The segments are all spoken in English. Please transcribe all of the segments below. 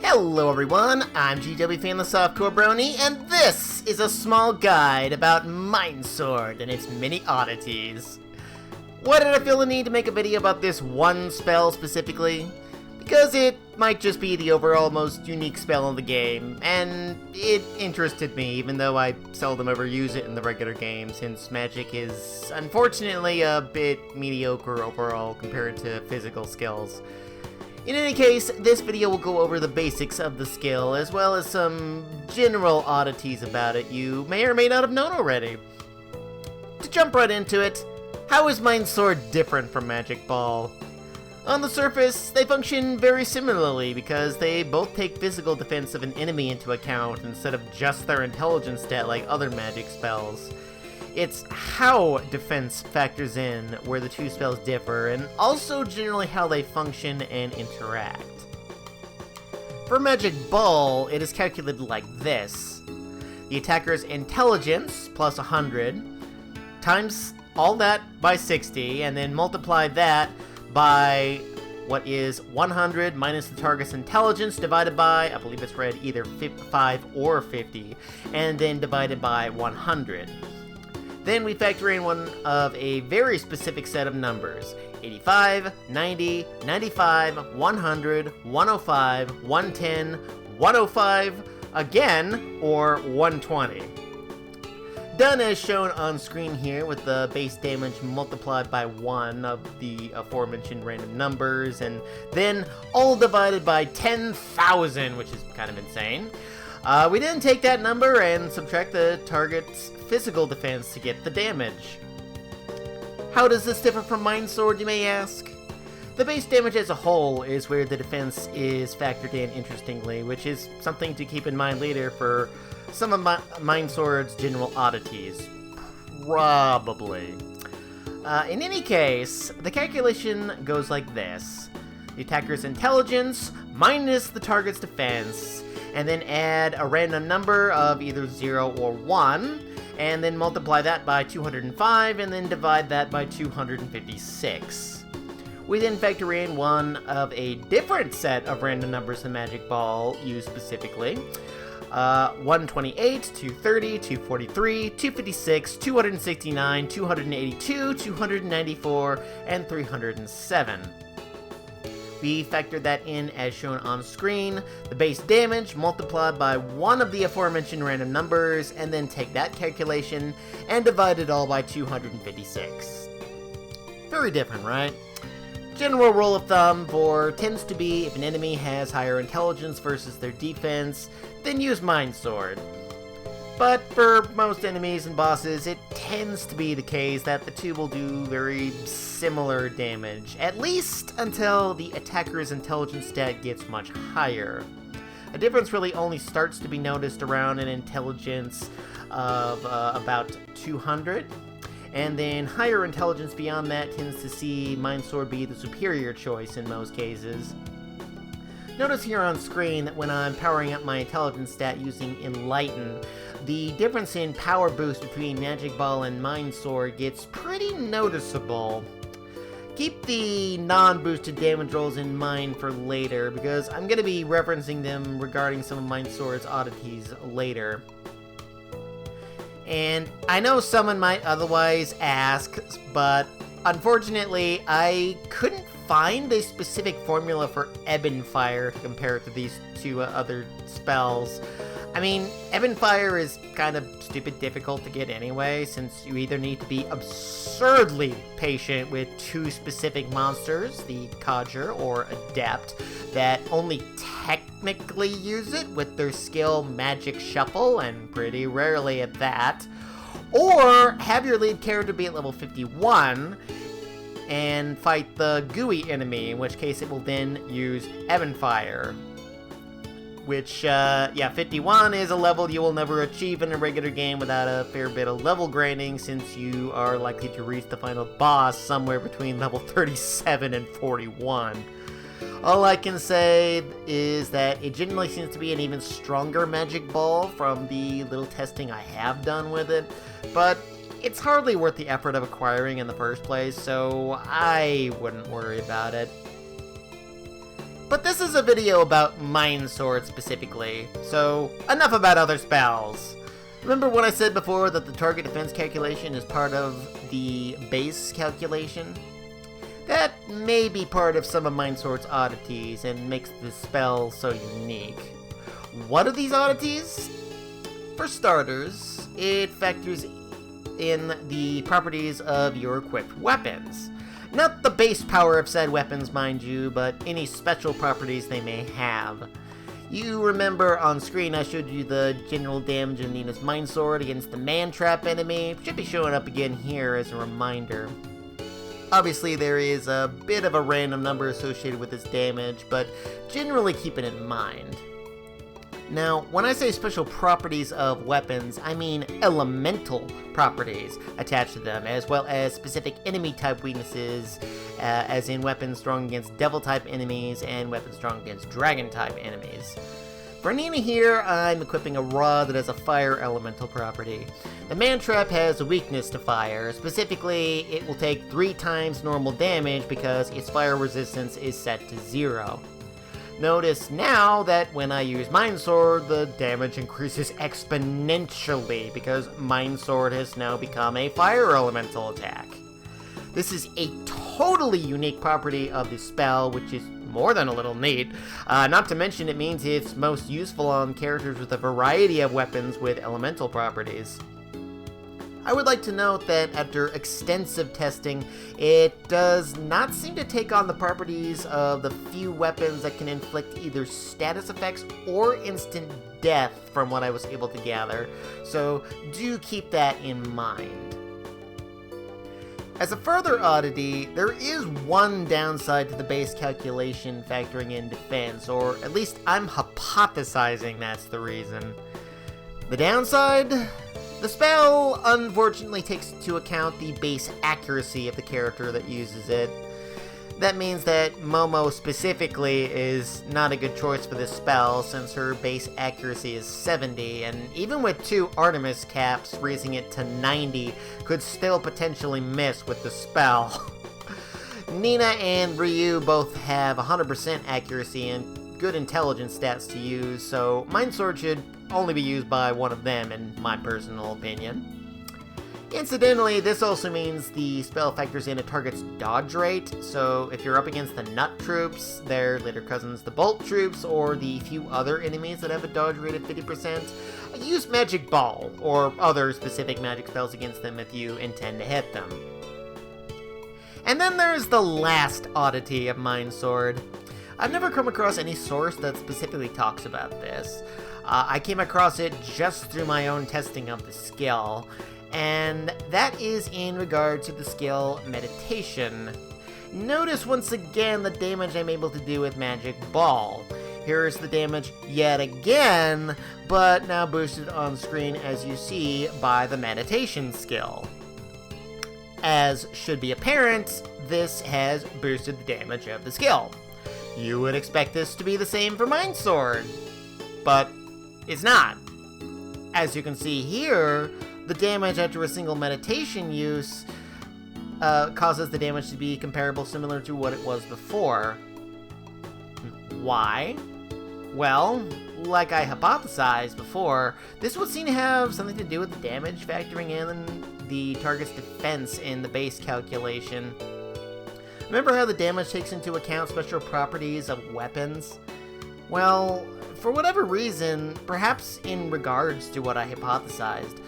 Hello everyone, I'm GW Fan the Softcore Brony, and this is a small guide about Mine Sword and its many oddities. Why did I feel the need to make a video about this one spell specifically? Because it might just be the overall most unique spell in the game, and it interested me even though I seldom ever use it in the regular game, since magic is unfortunately a bit mediocre overall compared to physical skills. In any case, this video will go over the basics of the skill, as well as some general oddities about it you may or may not have known already. To jump right into it, how is Mine Sword different from Magic Ball? On the surface, they function very similarly because they both take physical defense of an enemy into account instead of just their intelligence stat like other magic spells. It's how defense factors in where the two spells differ, and also generally how they function and interact. For Magic Ball, it is calculated like this. The attacker's intelligence plus 100 times all that by 60, and then multiply that by what is 100 minus the target's intelligence divided by, I believe it's read either 5 or 50, and then divided by 100. Then we factor in one of a very specific set of numbers: 85, 90, 95, 100, 105, 110, 105 again, or 120. Done as shown on screen here, with the base damage multiplied by 1 of the aforementioned random numbers, and then all divided by 10,000, which is kind of insane. We then take that number and subtract the target's physical defense to get the damage. How does this differ from Mine Sword, you may ask? The base damage as a whole is where the defense is factored in, interestingly, which is something to keep in mind later for some of Mine Sword's general oddities. Probably. In any case, the calculation goes like this: the attacker's intelligence minus the target's defense, and then add a random number of either 0 or 1, and then multiply that by 205, and then divide that by 256. We then factor in one of a different set of random numbers in Magic Ball used specifically. 128, 230, 243, 256, 269, 282, 294, and 307. We factored that in as shown on screen, the base damage multiplied by one of the aforementioned random numbers, and then take that calculation and divide it all by 256. Very different, right? General rule of thumb for tends to be if an enemy has higher intelligence versus their defense, then use Mine Sword. But for most enemies and bosses, it tends to be the case that the two will do very similar damage, at least until the attacker's intelligence stat gets much higher. A difference really only starts to be noticed around an intelligence of about 200, and then higher intelligence beyond that tends to see Mine Sword be the superior choice in most cases. Notice here on screen that when I'm powering up my intelligence stat using Enlighten, the difference in power boost between Magic Ball and Mine Sword gets pretty noticeable. Keep the non-boosted damage rolls in mind for later, because I'm going to be referencing them regarding some of Mine Sword's oddities later. And I know someone might otherwise ask, but unfortunately I couldn't find a specific formula for Ebonfire to compare it to these two other spells. I mean, Ebonfire is kind of stupid difficult to get anyway, since you either need to be absurdly patient with two specific monsters, the Codger or Adept, that only technically use it with their skill Magic Shuffle, and pretty rarely at that, or have your lead character be at level 51, and fight the gooey enemy, in which case it will then use Ebonfire. Which, 51 is a level you will never achieve in a regular game without a fair bit of level grinding, since you are likely to reach the final boss somewhere between level 37 and 41. All I can say is that it generally seems to be an even stronger Magic Ball from the little testing I have done with it, but it's hardly worth the effort of acquiring in the first place, so I wouldn't worry about it. But this is a video about Mind Sword specifically, so enough about other spells. Remember what I said before that the target defense calculation is part of the base calculation? That may be part of some of Mind Sword's oddities and makes the spell so unique. What are these oddities? For starters, it factors in the properties of your equipped weapons. Not the base power of said weapons, mind you, but any special properties they may have. You remember on screen I showed you the general damage of Nina's Mind Sword against the man-trap enemy. It should be showing up again here as a reminder. Obviously there is a bit of a random number associated with this damage, but generally keep it in mind. Now, when I say special properties of weapons, I mean elemental properties attached to them, as well as specific enemy-type weaknesses, as in weapons strong against devil-type enemies and weapons strong against dragon-type enemies. For Nina here, I'm equipping a rod that has a fire elemental property. The man-trap has a weakness to fire. Specifically, it will take 3 times normal damage because its fire resistance is set to 0. Notice now that when I use Mind Sword, the damage increases exponentially because Mind Sword has now become a fire elemental attack. This is a totally unique property of the spell, which is more than a little neat. Not to mention it means it's most useful on characters with a variety of weapons with elemental properties. I would like to note that after extensive testing, it does not seem to take on the properties of the few weapons that can inflict either status effects or instant death from what I was able to gather, so do keep that in mind. As a further oddity, there is one downside to the base calculation factoring in defense, or at least I'm hypothesizing that's the reason. The downside? The spell, unfortunately, takes into account the base accuracy of the character that uses it. That means that Momo specifically is not a good choice for this spell, since her base accuracy is 70, and even with 2 Artemis caps, raising it to 90, could still potentially miss with the spell. Nina and Ryu both have 100% accuracy and good intelligence stats to use, so Mind Sword should only be used by one of them, in my personal opinion. Incidentally, this also means the spell factors in a target's dodge rate, so if you're up against the Nut troops, their later cousins the Bolt troops, or the few other enemies that have a dodge rate of 50%, use Magic Ball, or other specific magic spells against them if you intend to hit them. And then there's the last oddity of Mind Sword. I've never come across any source that specifically talks about this. I came across it just through my own testing of the skill, and that is in regard to the skill Meditation. Notice once again the damage I'm able to do with Magic Ball. Here's the damage yet again, but now boosted on screen as you see by the Meditation skill. As should be apparent, this has boosted the damage of the skill. You would expect this to be the same for Mind Sword, but it's not. As you can see here, the damage after a single meditation use causes the damage to be comparable, similar to what it was before. Why? Well, like I hypothesized before, this would seem to have something to do with the damage factoring in the target's defense in the base calculation. Remember how the damage takes into account special properties of weapons? Well, for whatever reason, perhaps in regards to what I hypothesized,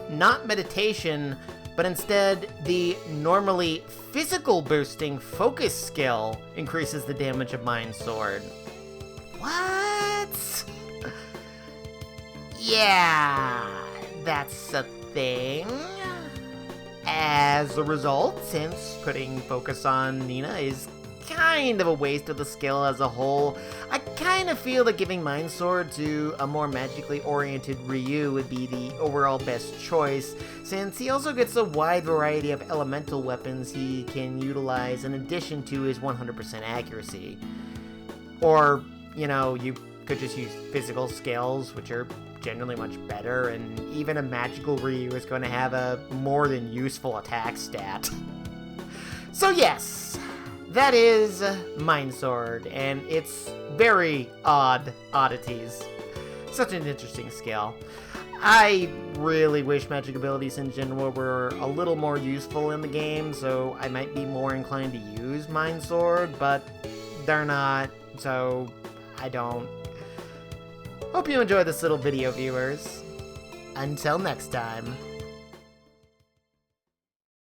not meditation, but instead the normally physical boosting focus skill increases the damage of Mind Sword. What? Yeah, that's a thing. As a result, since putting focus on Nina is kind of a waste of the skill as a whole, I kind of feel that giving Mind Sword to a more magically oriented Ryu would be the overall best choice, since he also gets a wide variety of elemental weapons he can utilize in addition to his 100% accuracy. Or, you know, you could just use physical skills, which are generally much better, and even a magical Ryu is going to have a more than useful attack stat. So yes, That is Mine Sword, and its very odd oddities. Such an interesting skill. I really wish magic abilities in general were a little more useful in the game, so I might be more inclined to use Mine Sword, but they're not, so I don't. Hope you enjoyed this little video, viewers. Until next time.